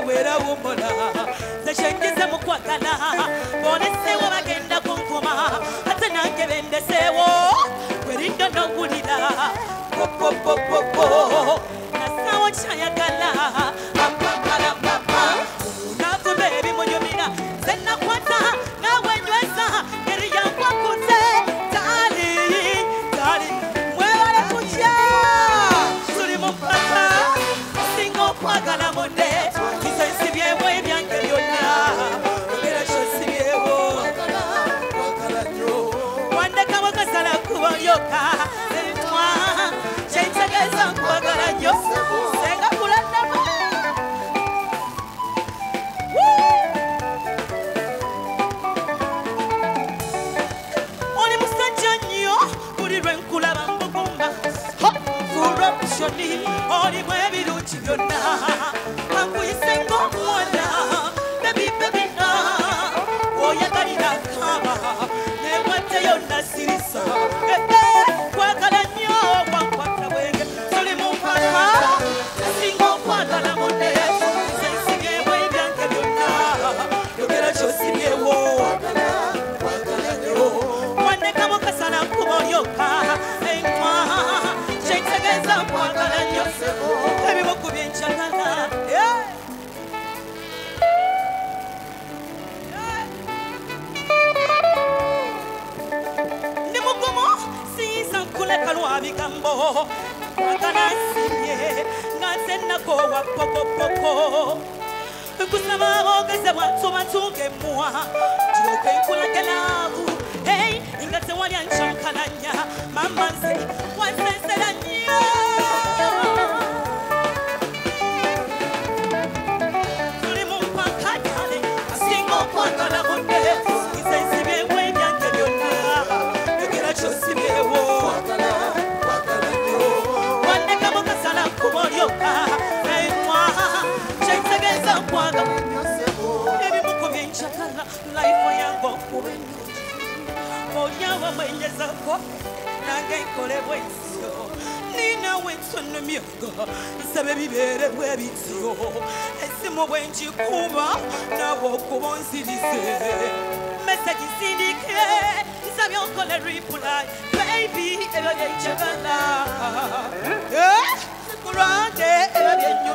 wera wumola zashengeze mukwagala bonesewo bagenda kunkuma ate nange bendesewo werindo nogulira popopopopo nasawo kyayagala apapalapapa nakuba ebimunyumira zenakwata nawe nyweza ngeri yankwakuze tali mwewale kutya tuli mu mpaka singa okwagala munde kisensibyewo ebyange byonna ogera kyosibyewo wandekawo kasala kuba olyoka eritwa kyentegeeza nkwagala nnyo senga kulandamu oli musajja nnyo buli lwe nkulaba mbugumba corruptioni olimu ebirungi byonna ankuyise ng'omwana bebibebina oyagalira kaba newatteyo nasirisa kwagala nnyo wankwata bwenge tuli mu mpaka singa okwagala munne sensibyewo ebyange byonna yogera kyosibyewo wandekamu kasala nkuba olyoka enkwa kyentegeeza nkwagala nnyo ebibuku byenjagala ndi mugumu siyinza nkuleka lwa bigambo kwagala nsibye nga nze nakoowa pokopoko kusaba ogeze bantu ng'emmuwa kiryoke nkulage laavu nga tewali ankyankalanya mama nze wansensera nnyo tuli mu mpaka yale asinga okwagala munne kisensibyewo ebyange byonna yogera kyosibyewo wandekamu kasala nkuba olyoka emwa kyentegeeza nkwagala ebimuku byenjagala laifu yange okuba onyawa mwenyezako nange nkole bwensyo ninawe nsono myogo nsabe bibeere bwe bityo esimu bwe ngikuba nawe okuba onzirize meseji sindike nsabye okole reply baby ebyo byenjagala kulwange ebyo